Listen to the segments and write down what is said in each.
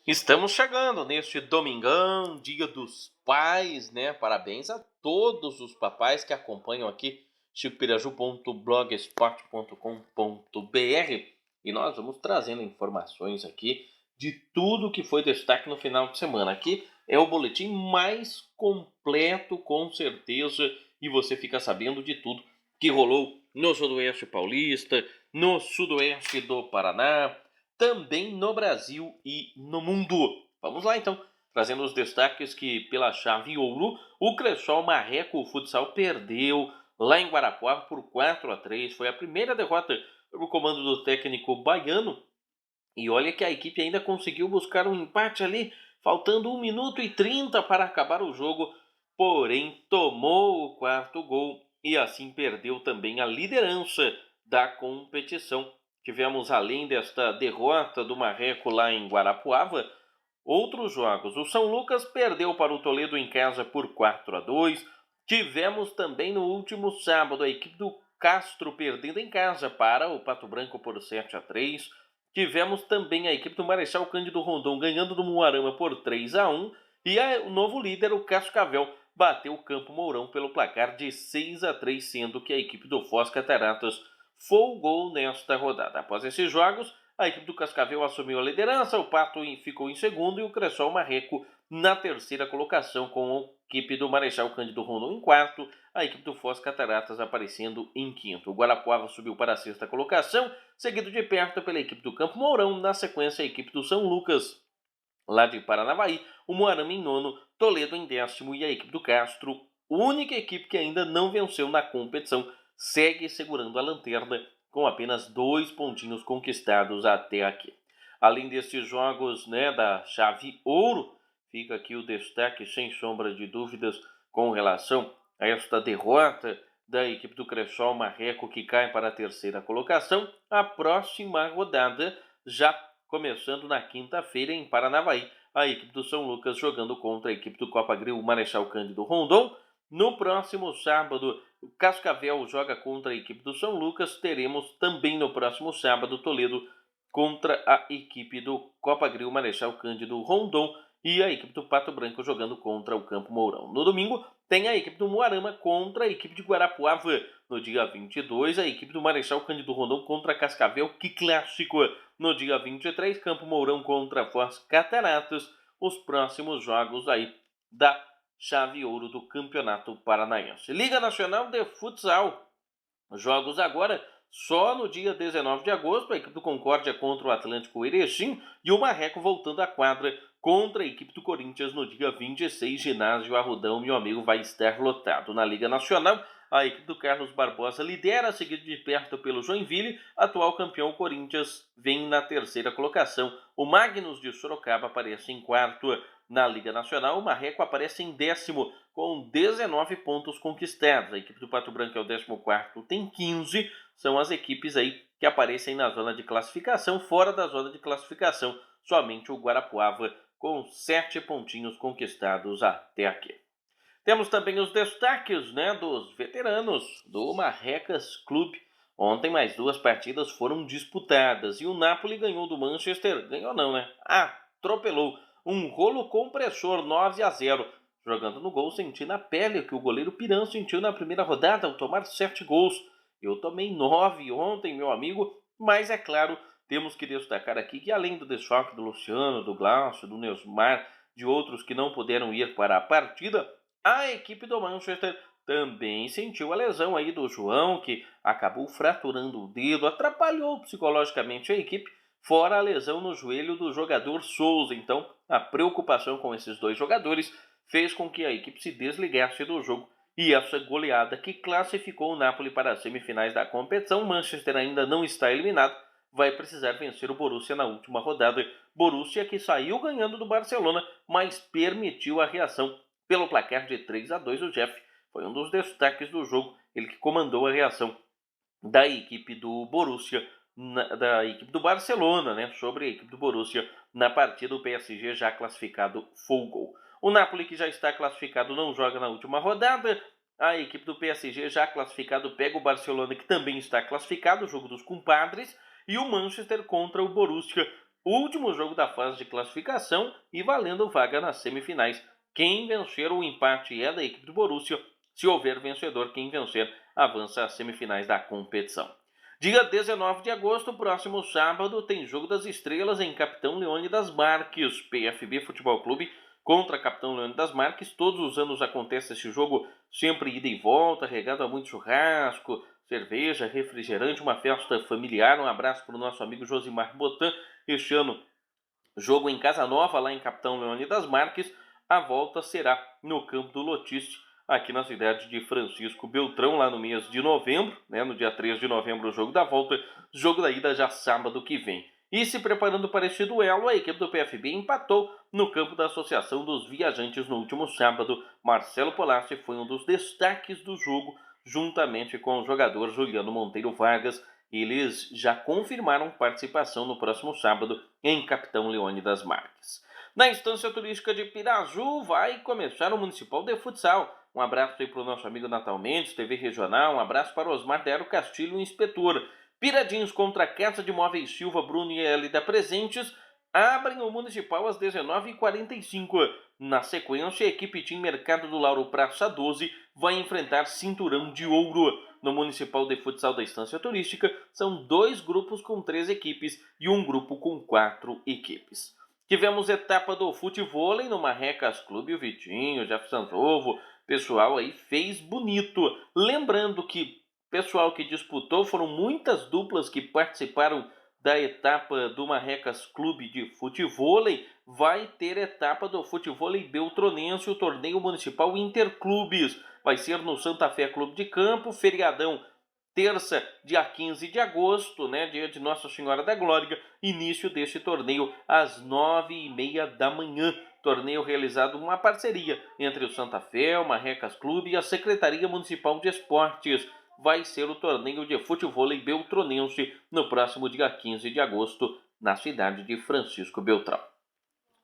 Estamos chegando neste domingão, Dia dos Pais, né? Parabéns a todos os papais que acompanham aqui chicopiraju.blogspot.com.br e nós vamos trazendo informações aqui de tudo que foi destaque no final de semana. Aqui é o boletim mais completo, com certeza, e você fica sabendo de tudo que rolou no Sudoeste Paulista, no Sudoeste do Paraná, também no Brasil e no mundo. Vamos lá então, trazendo os destaques que pela chave ouro, o Cressol Marreco Futsal perdeu lá em Guarapuava por 4-3. Foi a primeira derrota pelo comando do técnico baiano. E olha que a equipe ainda conseguiu buscar um empate ali, faltando 1 minuto e 30 para acabar o jogo, porém tomou o quarto gol e assim perdeu também a liderança da competição. Tivemos, além desta derrota do Marreco lá em Guarapuava, outros jogos. O São Lucas perdeu para o Toledo em casa por 4-2. Tivemos também no último sábado a equipe do Castro perdendo em casa para o Pato Branco por 7-3. Tivemos também a equipe do Marechal Cândido Rondon ganhando do Moarama por 3-1. E o novo líder, o Cascavel, bateu o Campo Mourão pelo placar de 6-3, sendo que a equipe do Foz Cataratas folgou nesta rodada. Após esses jogos, a equipe do Cascavel assumiu a liderança, o Pato ficou em segundo e o Cressol Marreco na terceira colocação, com a equipe do Marechal Cândido Rondon em quarto, a equipe do Foz Cataratas aparecendo em quinto. O Guarapuava subiu para a sexta colocação, seguido de perto pela equipe do Campo Mourão, na sequência a equipe do São Lucas, lá de Paranavaí, o Moarama em nono, Toledo em décimo e a equipe do Castro, única equipe que ainda não venceu na competição, segue segurando a lanterna com apenas 2 pontinhos conquistados até aqui. Além destes jogos, da chave ouro, fica aqui o destaque, sem sombra de dúvidas, com relação a esta derrota da equipe do Cressol Marreco, que cai para a terceira colocação. A próxima rodada já começando na quinta-feira em Paranavaí, a equipe do São Lucas jogando contra a equipe do Copa Grill Marechal Cândido Rondon. No próximo sábado, o Cascavel joga contra a equipe do São Lucas. Teremos também no próximo sábado Toledo contra a equipe do Copa Grill Marechal Cândido Rondon e a equipe do Pato Branco jogando contra o Campo Mourão. No domingo, tem a equipe do Moarama contra a equipe de Guarapuava. No dia 22, a equipe do Marechal Cândido Rondon contra Cascavel, que clássico! No dia 23, Campo Mourão contra Foz Cataratas. Os próximos jogos aí da chave ouro do Campeonato Paranaense. Liga Nacional de Futsal. Jogos agora só no dia 19 de agosto, a equipe do Concórdia contra o Atlântico Erechim e o Marreco voltando à quadra contra a equipe do Corinthians no dia 26, ginásio Arrudão, meu amigo, vai estar lotado. Na Liga Nacional, a equipe do Carlos Barbosa lidera, seguido de perto pelo Joinville. Atual campeão Corinthians vem na terceira colocação. O Magnus de Sorocaba aparece em quarto. Na Liga Nacional, o Marreco aparece em décimo, com 19 pontos conquistados. A equipe do Pato Branco é o 14º, tem 15. São as equipes aí que aparecem na zona de classificação. Fora da zona de classificação, somente o Guarapuava, com 7 pontinhos conquistados até aqui. Temos também os destaques dos veteranos do Marrecas Clube. Ontem mais 2 partidas foram disputadas e o Napoli ganhou do Manchester. Ganhou não, atropelou. Um rolo compressor 9-0. Jogando no gol, senti na pele que o goleiro Piran sentiu na primeira rodada ao tomar 7 gols. Eu tomei 9 ontem, meu amigo, mas é claro, temos que destacar aqui que além do desfalque do Luciano, do Glaucio, do Neusmar, de outros que não puderam ir para a partida, a equipe do Manchester também sentiu a lesão aí do João, que acabou fraturando o dedo, atrapalhou psicologicamente a equipe, fora a lesão no joelho do jogador Souza. Então, a preocupação com esses 2 jogadores fez com que a equipe se desligasse do jogo. E essa goleada que classificou o Napoli para as semifinais da competição, Manchester ainda não está eliminado, vai precisar vencer o Borussia na última rodada. Borussia que saiu ganhando do Barcelona, mas permitiu a reação pelo placar de 3-2. O Jeff foi um dos destaques do jogo, ele que comandou a reação da equipe do Borussia, da equipe do Barcelona, sobre a equipe do Borussia na partida. O PSG já classificado folgou. O Napoli, que já está classificado, não joga na última rodada. A equipe do PSG já classificado pega o Barcelona, que também está classificado, o jogo dos compadres. E o Manchester contra o Borussia, último jogo da fase de classificação e valendo vaga nas semifinais. Quem vencer o empate é da equipe do Borussia. Se houver vencedor, quem vencer avança às semifinais da competição. Dia 19 de agosto, próximo sábado, tem Jogo das Estrelas em Capitão Leônidas Marques. PFB Futebol Clube contra Capitão Leônidas Marques. Todos os anos acontece esse jogo, sempre ida e volta, regado a muito churrasco, cerveja, refrigerante, uma festa familiar. Um abraço para o nosso amigo Josimar Botan. Este ano, jogo em Casa Nova, lá em Capitão Leônidas Marques. A volta será no Campo do Lotice, aqui na cidade de Francisco Beltrão, lá no mês de novembro, né, no dia 3 de novembro, o jogo da volta, jogo da ida já sábado que vem. E se preparando para este duelo, a equipe do PFB empatou no campo da Associação dos Viajantes no último sábado. Marcelo Polassi foi um dos destaques do jogo, juntamente com o jogador Juliano Monteiro Vargas. Eles já confirmaram participação no próximo sábado em Capitão Leônidas Marques. Na instância turística de Piraju vai começar o Municipal de Futsal. Um abraço aí para o nosso amigo Natal Mendes, TV Regional. Um abraço para Osmar Dero Castilho, inspetor. Piradinhos contra a Casa de Móveis Silva, Bruno e Elida Presentes abrem o Municipal às 19h45. Na sequência, a equipe Team Mercado do Lauro Praça 12 vai enfrentar Cinturão de Ouro. No Municipal de Futsal da Instância Turística, são 2 grupos com 3 equipes e um grupo com 4 equipes. Tivemos etapa do futevôlei no Marrecas Clube, o Vitinho, o Jeff Santovo, pessoal aí fez bonito. Lembrando que pessoal que disputou foram muitas duplas que participaram da etapa do Marrecas Clube de futevôlei. Vai ter etapa do futevôlei beltronense, o torneio municipal Interclubes. Vai ser no Santa Fé Clube de Campo, feriadão. Terça, dia 15 de agosto, né, dia de Nossa Senhora da Glória, início deste torneio às 9h30 da manhã. Torneio realizado uma parceria entre o Santa Fé, o Marrecas Clube e a Secretaria Municipal de Esportes. Vai ser o torneio de futevôlei beltronense no próximo dia 15 de agosto, na cidade de Francisco Beltrão.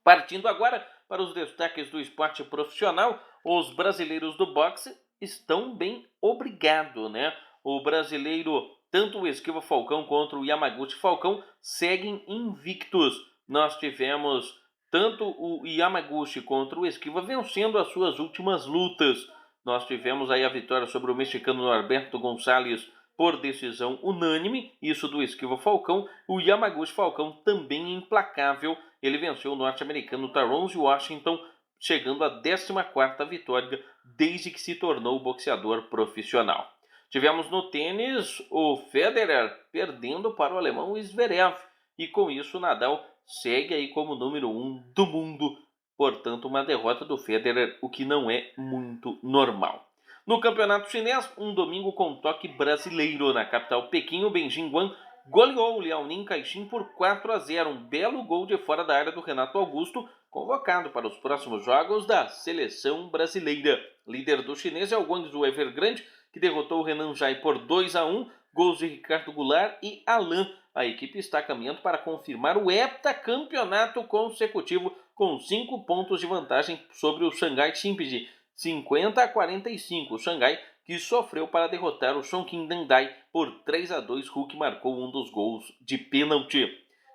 Partindo agora para os destaques do esporte profissional, os brasileiros do boxe estão bem obrigado, né? O brasileiro, tanto o Esquiva Falcão quanto o Yamaguchi Falcão, seguem invictos. Nós tivemos tanto o Yamaguchi contra o Esquiva vencendo as suas últimas lutas. Nós tivemos aí a vitória sobre o mexicano Norberto Gonçalves por decisão unânime, isso do Esquiva Falcão. O Yamaguchi Falcão também implacável, ele venceu o norte-americano Tyrone Washington, chegando à 14ª vitória desde que se tornou boxeador profissional. Tivemos no tênis o Federer perdendo para o alemão Zverev, e com isso Nadal segue aí como número 1 do mundo. Portanto, uma derrota do Federer, o que não é muito normal. No campeonato chinês, um domingo com toque brasileiro. Na capital Pequim, o Benjin Guan goleou o Liaoning Caixin por 4-0. Um belo gol de fora da área do Renato Augusto, convocado para os próximos jogos da seleção brasileira. Líder do chinês é o Guangzhou Evergrande, que derrotou o Renan Jai por 2-1, gols de Ricardo Goulart e Alain. A equipe está caminhando para confirmar o heptacampeonato consecutivo com 5 pontos de vantagem sobre o Xangai Xinpei, 50-45. O Xangai que sofreu para derrotar o Chongqing Dandai por 3-2. Hulk marcou um dos gols de pênalti.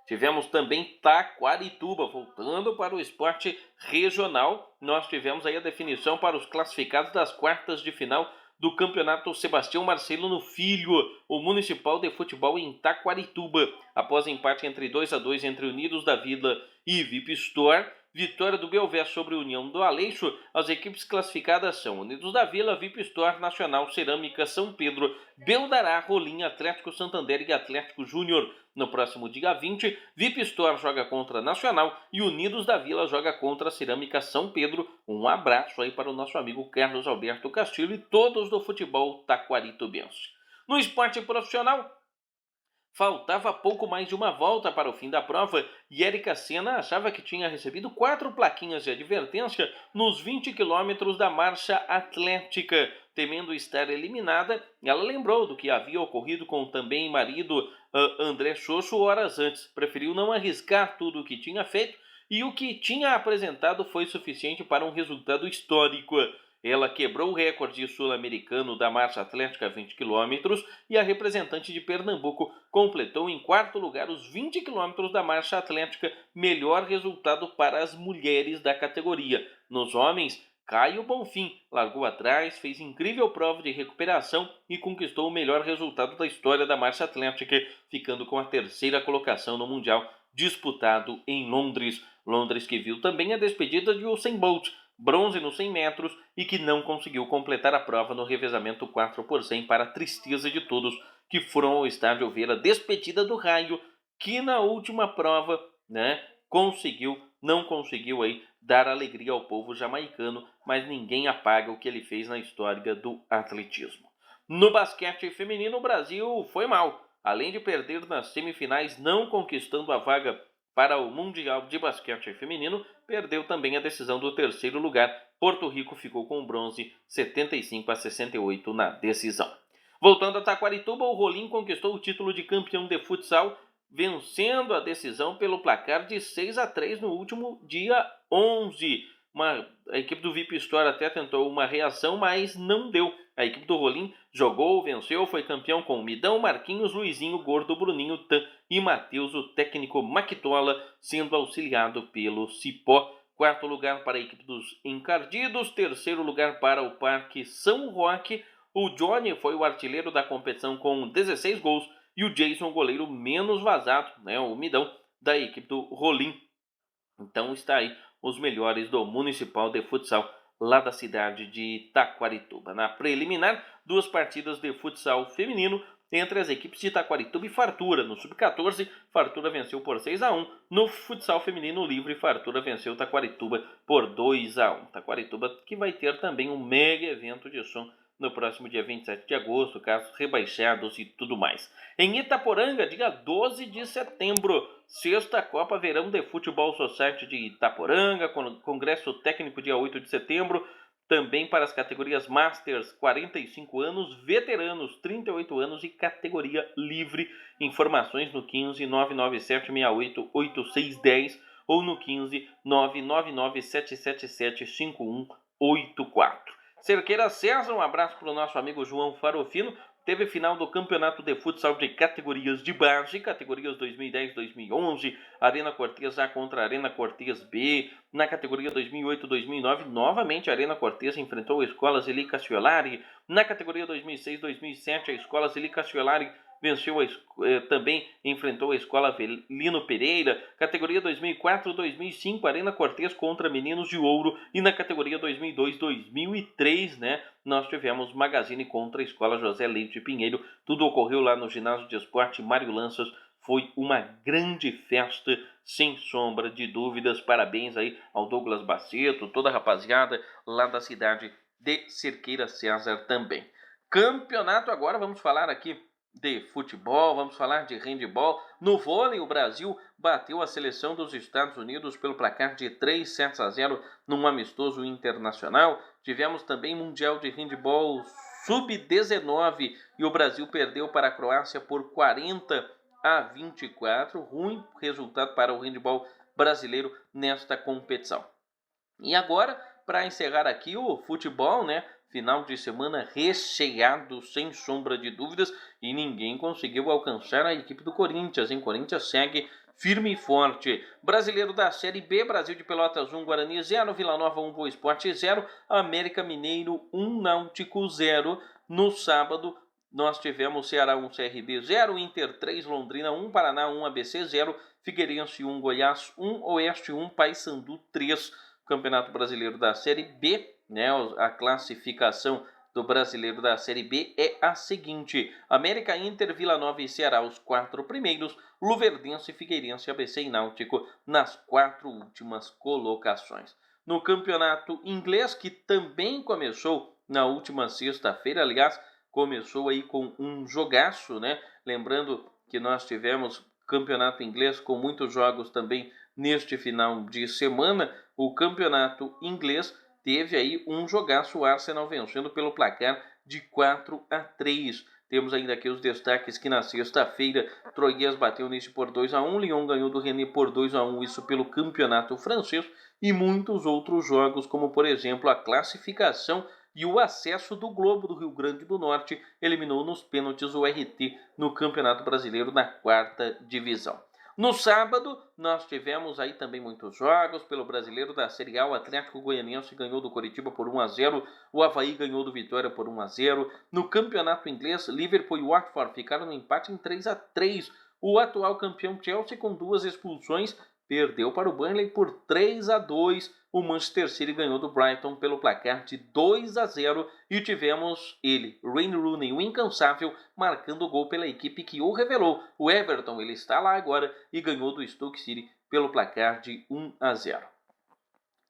Tivemos também Taquarituba, voltando para o esporte regional. Nós tivemos aí a definição para os classificados das quartas de final do campeonato Sebastião Marcelino Filho, o Municipal de Futebol em Taquarituba. Após empate entre 2-2 entre Unidos da Vila e VIP Store, vitória do Belvé sobre a União do Aleixo, as equipes classificadas são Unidos da Vila, VIP Store, Nacional, Cerâmica, São Pedro, Beldará, Rolim, Atlético Santander e Atlético Júnior. No próximo dia 20, VIP Store joga contra Nacional e Unidos da Vila joga contra a Cerâmica São Pedro. Um abraço aí para o nosso amigo Carlos Alberto Castilho e todos do futebol taquaritubense. No esporte profissional, faltava pouco mais de uma volta para o fim da prova e Érica Senna achava que tinha recebido 4 plaquinhas de advertência nos 20 quilômetros da marcha atlética. Temendo estar eliminada, ela lembrou do que havia ocorrido com o também marido André Xoxo horas antes. Preferiu não arriscar tudo o que tinha feito e o que tinha apresentado foi suficiente para um resultado histórico. Ela quebrou o recorde sul-americano da marcha atlética 20 km e a representante de Pernambuco completou em quarto lugar os 20 km da marcha atlética, melhor resultado para as mulheres da categoria. Nos homens, Caio Bonfim largou atrás, fez incrível prova de recuperação e conquistou o melhor resultado da história da marcha atlética, ficando com a terceira colocação no Mundial disputado em Londres. Londres que viu também a despedida de Usain Bolt, bronze nos 100 metros e que não conseguiu completar a prova no revezamento 4x100 para a tristeza de todos que foram ao estádio ver a despedida do Raio, que na última prova, não conseguiu aí dar alegria ao povo jamaicano, mas ninguém apaga o que ele fez na história do atletismo. No basquete feminino, o Brasil foi mal. Além de perder nas semifinais, não conquistando a vaga para o Mundial de Basquete Feminino, perdeu também a decisão do terceiro lugar. Porto Rico ficou com o bronze 75-68 na decisão. Voltando a Taquarituba, o Rolim conquistou o título de campeão de futsal, vencendo a decisão pelo placar de 6-3 no último dia 11. A equipe do VIP Store até tentou uma reação, mas não deu. A equipe do Rolim jogou, venceu, foi campeão com Midão, Marquinhos, Luizinho, Gordo, Bruninho, Tan e Matheus, o técnico Maquitola, sendo auxiliado pelo Cipó. Quarto lugar para a equipe dos Encardidos, terceiro lugar para o Parque São Roque. O Johnny foi o artilheiro da competição com 16 gols e o Jason, o goleiro menos vazado, o Midão, da equipe do Rolim. Então está aí os melhores do Municipal de Futsal lá da cidade de Taquarituba. Na preliminar, 2 partidas de futsal feminino entre as equipes de Taquarituba e Fartura. No Sub-14, Fartura venceu por 6-1. No futsal feminino livre, Fartura venceu Taquarituba por 2-1. Taquarituba que vai ter também um mega evento de som no próximo dia 27 de agosto, casos rebaixados e tudo mais. Em Itaporanga, dia 12 de setembro, sexta Copa Verão de Futebol Society de Itaporanga, congresso técnico dia 8 de setembro, também para as categorias Masters 45 anos, Veteranos 38 anos e categoria livre. Informações no 15 997 68 8610 ou no 15 999 777 5184. Cerqueira César, um abraço para o nosso amigo João Farofino. Teve final do campeonato de futsal de categorias de base, categorias 2010-2011, Arena Cortez A contra Arena Cortez B. Na categoria 2008-2009, novamente a Arena Cortez enfrentou a Escola Zeli Casciolari. Na categoria 2006-2007, a Escola Zeli Casciolari venceu também enfrentou a Escola Avelino Pereira. Categoria 2004-2005, Arena Cortez contra Meninos de Ouro. E na categoria 2002-2003, nós tivemos Magazine contra a Escola José Leite Pinheiro. Tudo ocorreu lá no Ginásio de Esporte Mário Lanças. Foi uma grande festa, sem sombra de dúvidas. Parabéns aí ao Douglas Baceto, toda a rapaziada lá da cidade de Cerqueira César também. Campeonato agora, vamos falar aqui de futebol, vamos falar de handebol. No vôlei, o Brasil bateu a seleção dos Estados Unidos pelo placar de 3-0 num amistoso internacional. Tivemos também Mundial de Handebol Sub-19 e o Brasil perdeu para a Croácia por 40-24. Ruim resultado para o handebol brasileiro nesta competição. E agora, para encerrar aqui o futebol, final de semana recheado, sem sombra de dúvidas, e ninguém conseguiu alcançar a equipe do Corinthians. Corinthians segue firme e forte. Brasileiro da Série B, Brasil de Pelotas 1, Guarani 0, Vila Nova 1, Boa Esporte 0, América Mineiro 1, Náutico 0. No sábado, nós tivemos Ceará 1, CRB 0, Inter 3, Londrina 1, Paraná 1, ABC 0, Figueirense 1, Goiás 1, Oeste 1, Paysandu 3. Campeonato Brasileiro da Série B, a classificação do Brasileiro da Série B é a seguinte: América, Inter, Vila Nova e Ceará os 4 primeiros, Luverdense, Figueirense, ABC e Náutico nas 4 últimas colocações. No campeonato inglês, que também começou na última sexta-feira, aliás, começou aí com um jogaço, Lembrando que nós tivemos campeonato inglês com muitos jogos também neste final de semana. O campeonato inglês teve aí um jogaço, o Arsenal vencendo pelo placar de 4-3. Temos ainda aqui os destaques que na sexta-feira, Troyes bateu Nice por 2-1, Lyon ganhou do Rennes por 2-1, isso pelo campeonato francês, e muitos outros jogos, como por exemplo a classificação e o acesso do Globo do Rio Grande do Norte, eliminou nos pênaltis o RT no Campeonato Brasileiro na 4ª divisão. No sábado, nós tivemos aí também muitos jogos. Pelo Brasileiro da Série A, o Atlético Goianiense ganhou do Coritiba por 1-0, o Avaí ganhou do Vitória por 1-0. No Campeonato Inglês, Liverpool e Watford ficaram no empate em 3-3. O atual campeão Chelsea, com 2 expulsões, perdeu para o Burnley por 3-2. O Manchester City ganhou do Brighton pelo placar de 2-0 e tivemos ele, Wayne Rooney, o incansável, marcando o gol pela equipe que o revelou. O Everton, ele está lá agora e ganhou do Stoke City pelo placar de 1-0.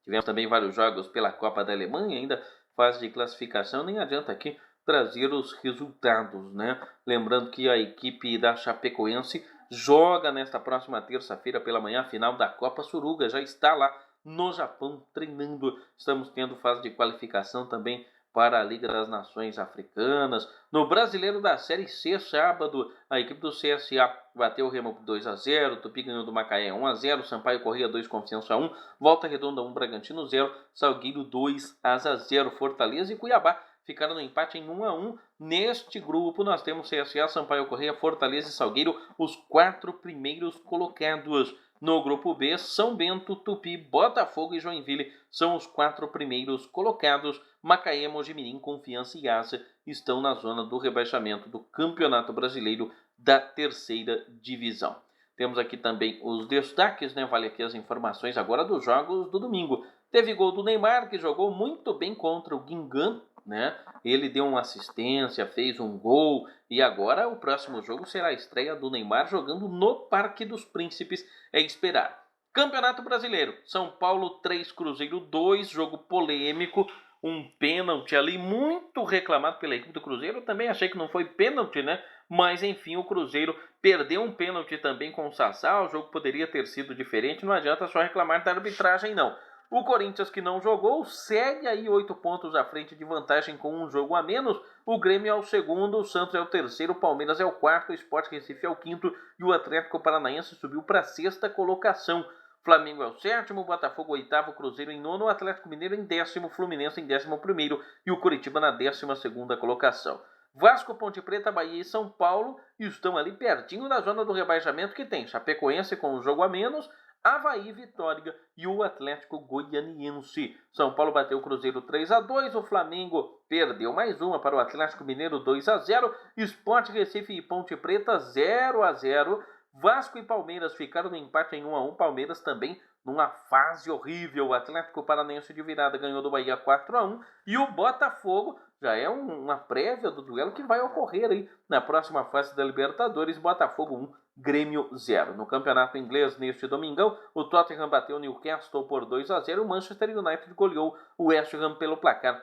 Tivemos também vários jogos pela Copa da Alemanha, ainda fase de classificação, nem adianta aqui trazer os resultados, né? Lembrando que a equipe da Chapecoense joga nesta próxima terça-feira pela manhã a final da Copa Suruga, já está lá no Japão treinando. Estamos tendo fase de qualificação também para a Liga das Nações Africanas. No Brasileiro da Série C, sábado, a equipe do CSA bateu o Remo por 2-0, Tupi ganhou do Macaé 1-0, Sampaio Corrêa 2, Confiança 1, Volta Redonda 1, Bragantino 0, Salgueiro 2-0, Fortaleza e Cuiabá ficaram no empate em 1-1. Neste grupo nós temos CSA, Sampaio Corrêa, Fortaleza e Salgueiro, os 4 primeiros colocados. No grupo B, São Bento, Tupi, Botafogo e Joinville são os 4 primeiros colocados. Macaé, Mojimirim, Confiança e Asa estão na zona do rebaixamento do Campeonato Brasileiro da 3ª divisão. Temos aqui também os destaques, né? Vale aqui as informações agora dos jogos do domingo. Teve gol do Neymar, que jogou muito bem contra o Guingamp, né? Ele deu uma assistência, fez um gol e agora o próximo jogo será a estreia do Neymar jogando no Parque dos Príncipes, é esperar. Campeonato Brasileiro, São Paulo 3, Cruzeiro 2, jogo polêmico, um pênalti ali muito reclamado pela equipe do Cruzeiro. Eu também achei que não foi pênalti, né? Mas enfim, o Cruzeiro perdeu um pênalti também com o Sassá, o jogo poderia ter sido diferente, não adianta só reclamar da arbitragem não. O Corinthians, que não jogou, segue aí 8 pontos à frente de vantagem com um jogo a menos. O Grêmio é o segundo, o Santos é o terceiro, o Palmeiras é o quarto, o Sport Recife é o quinto e o Atlético Paranaense subiu para a 6ª colocação. Flamengo é o sétimo, Botafogo oitavo, Cruzeiro em nono, o Atlético Mineiro em 10º, Fluminense em 11º e o Coritiba na 12ª colocação. Vasco, Ponte Preta, Bahia e São Paulo estão ali pertinho da zona do rebaixamento que tem Chapecoense com um jogo a menos, Avaí, Vitória e o Atlético Goianiense. São Paulo bateu o Cruzeiro 3-2, o Flamengo perdeu mais uma para o Atlético Mineiro 2-0, Sport Recife e Ponte Preta 0-0, Vasco e Palmeiras ficaram no empate em 1-1, Palmeiras também numa fase horrível, o Atlético Paranaense de virada ganhou do Bahia 4-1 e o Botafogo já é uma prévia do duelo que vai ocorrer aí na próxima fase da Libertadores, Botafogo 1, Grêmio 0. No campeonato inglês, neste domingão, o Tottenham bateu o Newcastle por 2-0 e o Manchester United goleou o West Ham pelo placar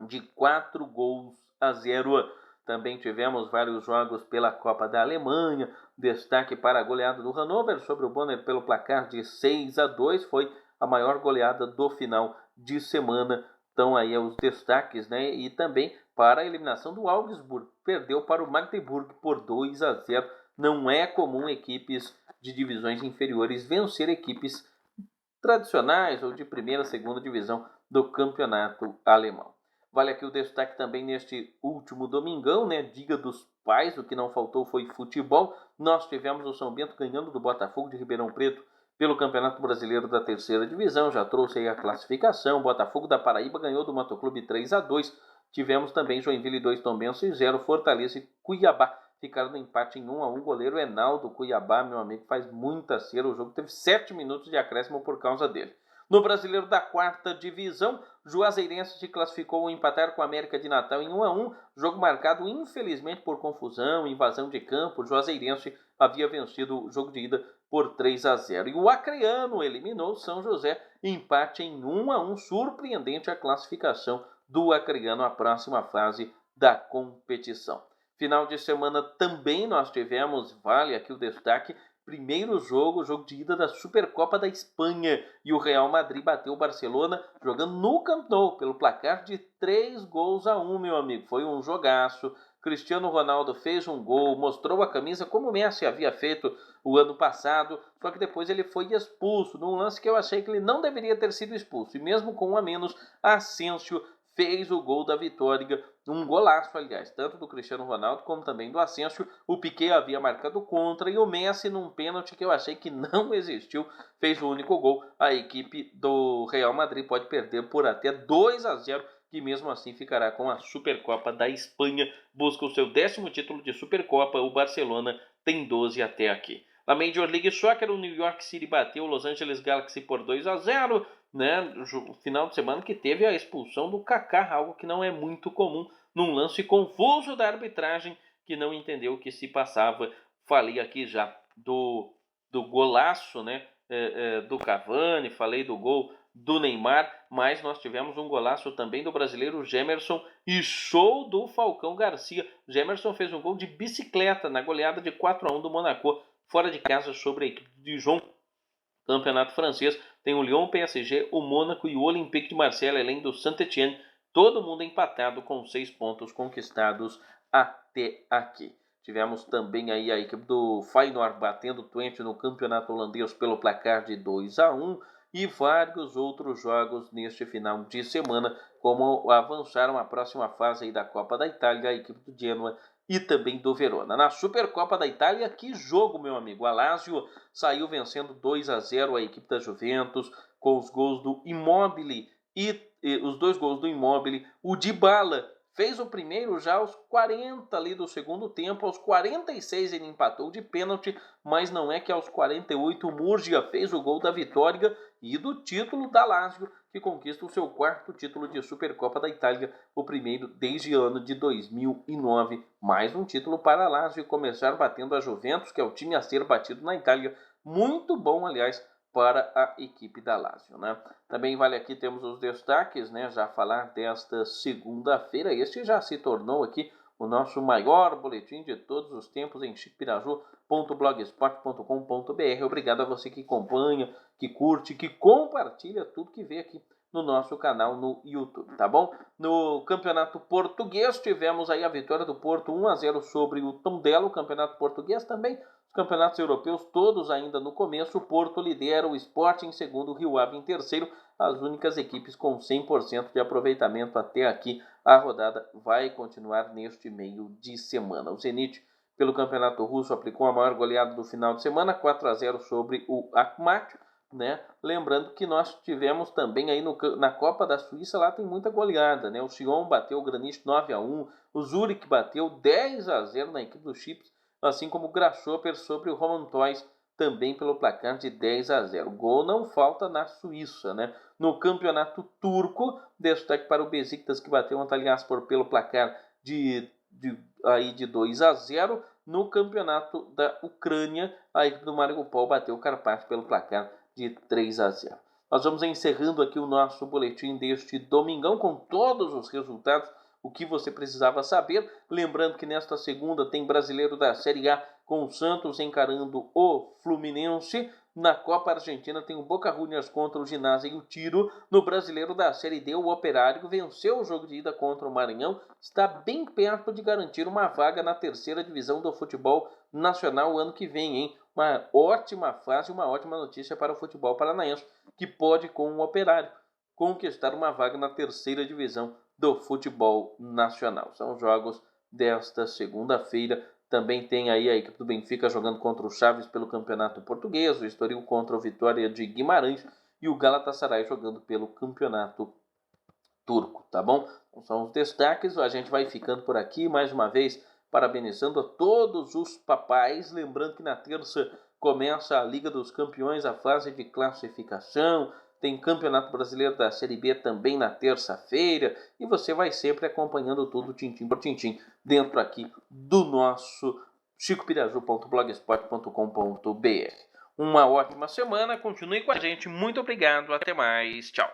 de 4-0. Também tivemos vários jogos pela Copa da Alemanha. Destaque para a goleada do Hannover sobre o Bonner pelo placar de 6-2. Foi a maior goleada do final de semana. Então aí os destaques, né? E também para a eliminação do Augsburg. Perdeu para o Magdeburg por 2-0. Não é comum equipes de divisões inferiores vencer equipes tradicionais ou de primeira, segunda divisão do campeonato alemão. Vale aqui o destaque também neste último domingão, né? Diga dos Pais, o que não faltou foi futebol. Nós tivemos o São Bento ganhando do Botafogo de Ribeirão Preto pelo Campeonato Brasileiro da 3ª divisão, já trouxe aí a classificação. Botafogo da Paraíba ganhou do Motoclube 3-2. Tivemos também Joinville 2, Tombense 0, Fortaleza e Cuiabá ficaram no empate em 1-1. Goleiro Enaldo Cuiabá, meu amigo, faz muita cera. O jogo teve 7 minutos de acréscimo por causa dele. No Brasileiro da 4ª divisão, Juazeirense se classificou ao empatar com a América de Natal em 1-1. Jogo marcado, infelizmente, por confusão, invasão de campo. O Juazeirense havia vencido o jogo de ida por 3-0. E o Acreano eliminou o São José, empate em 1-1. Surpreendente a classificação do Acreano à próxima fase da competição. Final de semana também nós tivemos, vale aqui o destaque, primeiro jogo de ida da Supercopa da Espanha. E o Real Madrid bateu o Barcelona jogando no Camp Nou pelo placar de 3-1, meu amigo. Foi um jogaço. Cristiano Ronaldo fez um gol, mostrou a camisa como o Messi havia feito o ano passado, só que depois ele foi expulso, num lance que eu achei que ele não deveria ter sido expulso. E mesmo com um a menos, Asensio fez o gol da vitória, um golaço, aliás, tanto do Cristiano Ronaldo como também do Asensio. O Piqué havia marcado contra e o Messi, num pênalti que eu achei que não existiu, fez o único gol. A equipe do Real Madrid pode perder por até 2-0, que mesmo assim ficará com a Supercopa da Espanha, busca o seu 10º título de Supercopa. O Barcelona tem 12 até aqui. Na Major League Soccer, o New York City bateu o Los Angeles Galaxy por 2-0, né? No final de semana que teve a expulsão do Kaká, algo que não é muito comum, num lance confuso da arbitragem que não entendeu o que se passava. Falei aqui já do golaço, né? Do Cavani, falei do gol do Neymar, mas nós tivemos um golaço também do brasileiro Gemerson e show do Falcão Garcia. Gemerson fez um gol de bicicleta na goleada de 4-1 do Monaco, fora de casa, sobre a equipe de Dijon. Campeonato francês tem o Lyon, o PSG, o Mônaco e o Olympique de Marseille, além do Saint-Étienne, todo mundo empatado com 6 pontos conquistados até aqui. Tivemos também aí a equipe do Feyenoord batendo o Twente no campeonato holandês pelo placar de 2-1 e vários outros jogos neste final de semana, como avançaram a próxima fase aí da Copa da Itália, a equipe do Genoa e também do Verona. Na Supercopa da Itália, que jogo, meu amigo! A Lazio saiu vencendo 2-0 a equipe da Juventus, com os gols do Immobile e os 2 gols do Immobile. O Dybala fez o primeiro já aos 40 ali do segundo tempo, aos 46 ele empatou de pênalti, mas não é que aos 48 o Murgia fez o gol da vitória e do título da Lazio, que conquista o seu 4º título de Supercopa da Itália, o primeiro desde o ano de 2009. Mais um título para a Lazio, começar batendo a Juventus, que é o time a ser batido na Itália. Muito bom, aliás, para a equipe da Lazio, né? Também vale aqui, temos os destaques, né? Já falar desta segunda-feira. Este já se tornou aqui o nosso maior boletim de todos os tempos em chicpiraju.blogspot.com.br. Obrigado a você que acompanha, que curte, que compartilha tudo que vê aqui no nosso canal no YouTube, tá bom? No Campeonato Português tivemos aí a vitória do Porto 1-0 sobre o Tondela. O Campeonato Português também, os campeonatos europeus todos ainda no começo. O Porto lidera, o Sport em segundo, o Rio Ave em terceiro, as únicas equipes com 100% de aproveitamento até aqui. A rodada vai continuar neste meio de semana. O Zenit, pelo Campeonato Russo, aplicou a maior goleada do final de semana, 4-0 sobre o Akhmat, né? Lembrando que nós tivemos também aí na Copa da Suíça, lá tem muita goleada, né? O Sion bateu o Granit 9-1, o Zurich bateu 10-0 na equipe do Chips, assim como o Grasshopper sobre o Roman Toys, também pelo placar de 10-0. Gol não falta na Suíça, né? No Campeonato Turco, destaque para o Besiktas, que bateu o Antalyaspor pelo placar de 2-0. No Campeonato da Ucrânia, a equipe do Mariupol bateu o Karpat pelo placar de 3-0. Nós vamos encerrando aqui o nosso boletim deste domingão com todos os resultados, o que você precisava saber. Lembrando que nesta segunda tem brasileiro da Série A com o Santos encarando o Fluminense. Na Copa Argentina tem o Boca Juniors contra o Ginásio e o Tiro. No brasileiro da Série D, o Operário venceu o jogo de ida contra o Maranhão. Está bem perto de garantir uma vaga na 3ª divisão do futebol nacional ano que vem, hein? Uma ótima fase, uma ótima notícia para o futebol paranaense, que pode, com o Operário, conquistar uma vaga na 3ª divisão do futebol nacional. São os jogos desta segunda-feira. Também tem aí a equipe do Benfica jogando contra o Chaves pelo Campeonato Português, o Estoril contra o Vitória de Guimarães e o Galatasaray jogando pelo Campeonato Turco, tá bom? Então são os destaques, a gente vai ficando por aqui mais uma vez, parabenizando a todos os papais, lembrando que na terça começa a Liga dos Campeões, a fase de classificação, tem Campeonato Brasileiro da Série B também na terça-feira, e você vai sempre acompanhando tudo tintim por tintim dentro aqui do nosso chicopiraju.blogspot.com.br. Uma ótima semana, continue com a gente, muito obrigado, até mais, tchau.